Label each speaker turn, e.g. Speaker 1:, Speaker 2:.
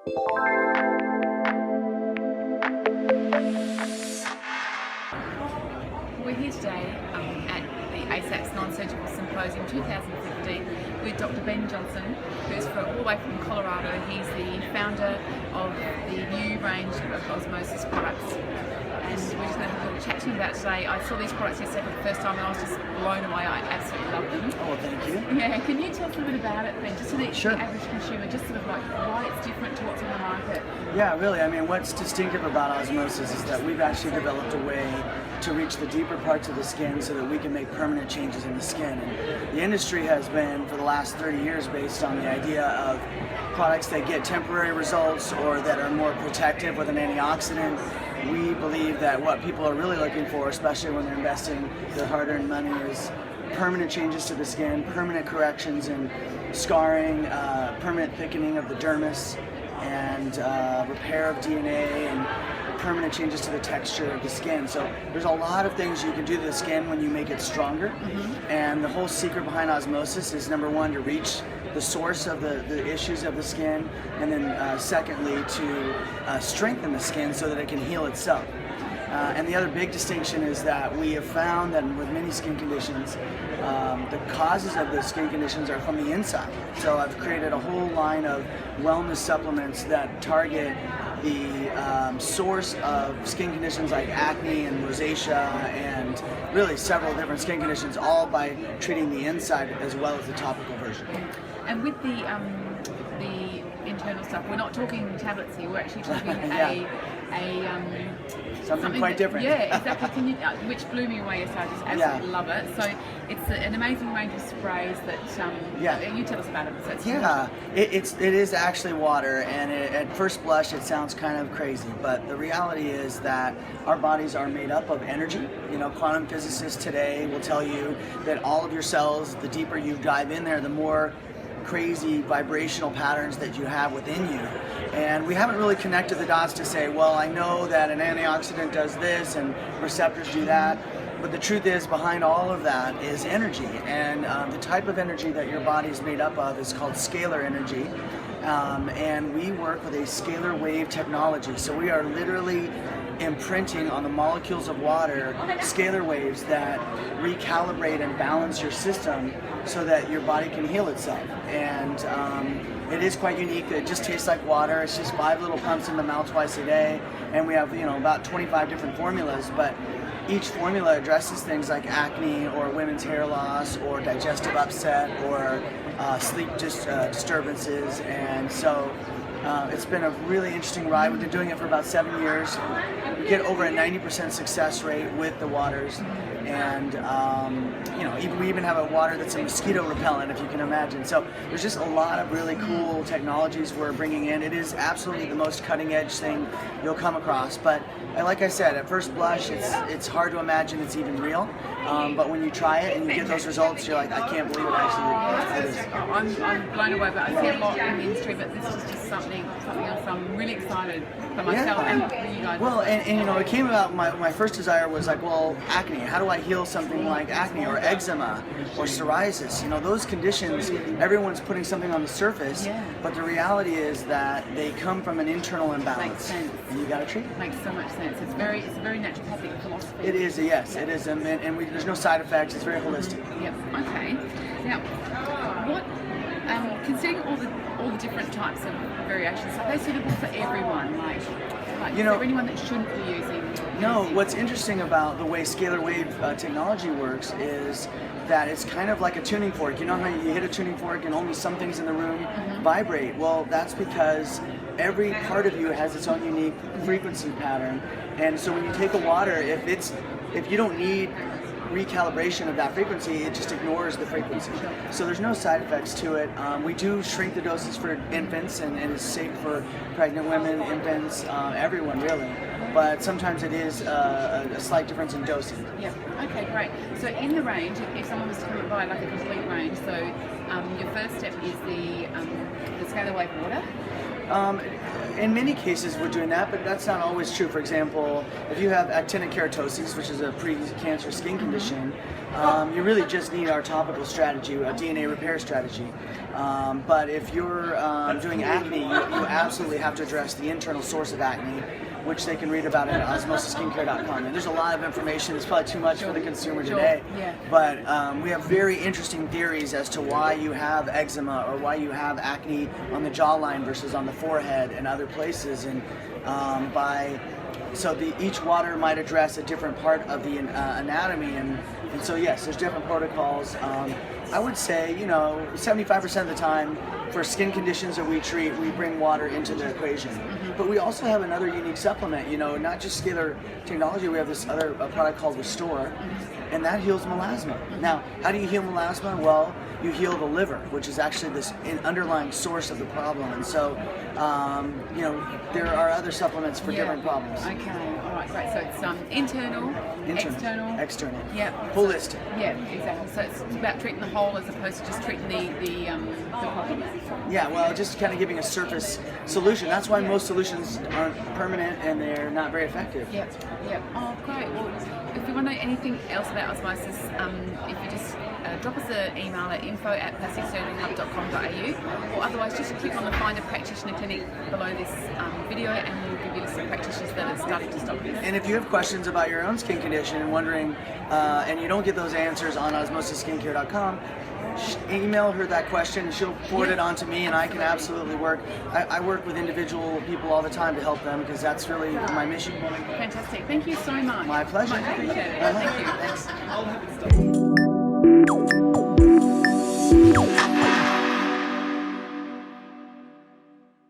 Speaker 1: We're here today at the ASAPS Non-Surgical Symposium 2015 with Dr. Ben Johnson, who's all the way from Colorado. He's the founder of the new range of osmosis products. And we're just going to have a little chat to him about today. I saw these products yesterday for the first time and I was just blown away. I absolutely love them.
Speaker 2: Oh, well, thank you.
Speaker 1: Yeah, can you tell us a little bit about it, Ben? Just so that
Speaker 2: Sure.
Speaker 1: the average consumer, just sort of like why it's different to what's on the market.
Speaker 2: Yeah, really. I mean, what's distinctive about osmosis is that we've actually developed a way to reach the deeper parts of the skin so that we can make permanent changes in the skin. And the industry has been, for the last 30 years, based on the idea of products that get temporary results or that are more protective with an antioxidant. We believe that what people are really looking for, especially when they're investing their hard-earned money, is permanent changes to the skin, permanent corrections in scarring, permanent thickening of the dermis, and repair of DNA, and permanent changes to the texture of the skin. So there's a lot of things you can do to the skin when you make it stronger. And the whole secret behind osmosis is, number one, to reach the source of the issues of the skin, and then secondly, to strengthen the skin so that it can heal itself. And the other big distinction is that we have found that with many skin conditions, the causes of the skin conditions are from the inside. So I've created a whole line of wellness supplements that target the source of skin conditions like acne and rosacea and really several different skin conditions, all by treating the inside as well as the topical version.
Speaker 1: And with the internal stuff, we're not talking tablets here. We're actually talking
Speaker 2: something quite different.
Speaker 1: Yeah, exactly. Can you, which blew me away yesterday. I just absolutely love it. So it's an amazing range of sprays that you tell us about it. So it's
Speaker 2: it is actually water, and at first blush it sounds kind of crazy, but the reality is that our bodies are made up of energy. You know, quantum physicists today will tell you that all of your cells, the deeper you dive in there, the more crazy vibrational patterns that you have within you. And we haven't really connected the dots to say, well, I know that an antioxidant does this and receptors do that. But the truth is, behind all of that is energy. And the type of energy that your body is made up of is called scalar energy. And we work with a scalar wave technology. So we are literally imprinting on the molecules of water scalar waves that recalibrate and balance your system so that your body can heal itself. And it is quite unique. It just tastes like water. It's just 5 little pumps in the mouth twice a day, and we have about 25 different formulas. But each formula addresses things like acne or women's hair loss or digestive upset or sleep disturbances. And so it's been a really interesting ride. We've been doing it for about 7 years. We get over a 90% success rate with the waters. And we even have a water that's a mosquito repellent, if you can imagine. So there's just a lot of really cool technologies we're bringing in. It is absolutely the most cutting edge thing you'll come across. But like I said, at first blush, it's hard to imagine it's even real. But when you try it and you get those results, you're like, I can't believe it actually is.
Speaker 1: I'm blown away, but I see a lot in the industry, but this is just something else. I'm really excited for myself and for you guys.
Speaker 2: Well, and it came about, my first desire was like, well, acne. How do I heal something like acne or eczema or psoriasis? Those conditions, everyone's putting something on the surface, but the reality is that they come from an internal imbalance.
Speaker 1: Makes sense.
Speaker 2: And you got to treat it.
Speaker 1: Makes so much sense. It's a very naturopathic philosophy.
Speaker 2: It is, yes, it is, and there's no side effects. It's very holistic.
Speaker 1: Yep. Okay. Now, what? Considering all the different types of variations, are they suitable for everyone? Like is there anyone that shouldn't be using?
Speaker 2: No. What's interesting about the way scalar wave technology works is that it's kind of like a tuning fork. You know how you hit a tuning fork and only some things in the room vibrate? Well, that's because every part of you has its own unique frequency pattern. And so when you take a water, if you don't need recalibration of that frequency, it just ignores the frequency. So there's no side effects to it. We do shrink the doses for infants, and it's safe for pregnant women, infants, everyone really. But sometimes it is a slight difference in dosing.
Speaker 1: Yeah. Okay, great. So in the range, if someone was to come and buy like a complete range, so your first step is the scalar wave water.
Speaker 2: In many cases, we're doing that, but that's not always true. For example, if you have actinic keratosis, which is a pre-cancer skin condition, you really just need our topical strategy, a DNA repair strategy. But if you're doing acne, you absolutely have to address the internal source of acne, which they can read about at osmosisskincare.com. And there's a lot of information. It's probably too much for the consumer today.
Speaker 1: Yeah.
Speaker 2: But we have very interesting theories as to why you have eczema or why you have acne on the jawline versus on the forehead and other places. And each water might address a different part of the anatomy. And so yes, there's different protocols. I would say, 75% of the time for skin conditions that we treat, we bring water into the equation. But we also have another unique supplement, not just scalar technology, we have this other product called Restore, and that heals melasma. Now, how do you heal melasma? Well, you heal the liver, which is actually this underlying source of the problem. And so, there are other supplements for different problems.
Speaker 1: Okay, all right, great. So it's internal,
Speaker 2: external.
Speaker 1: Yeah.
Speaker 2: Holistic.
Speaker 1: Yeah, exactly. So it's about treating the whole as opposed to just treating the problem.
Speaker 2: Yeah, well, just kind of giving a surface solution. That's why most solutions aren't permanent and they're not very effective.
Speaker 1: Yep. Oh, great. Well, if you want to know anything else about osmosis, if you just drop us an email at info@plasticsurgeryhub.com.au, or otherwise just click on the Find a Practitioner clinic below this video, and we'll give you some practitioners that are starting to stop this.
Speaker 2: And if you have questions about your own skin condition and wondering, and you don't get those answers on osmosisskincare.com, email her that question and she'll forward it on to me, and I can absolutely work. I work with individual people all the time to help them because that's really my mission.
Speaker 1: Fantastic. Thank you so much.
Speaker 2: My pleasure.
Speaker 1: Much appreciated. Thank you.
Speaker 2: Thanks.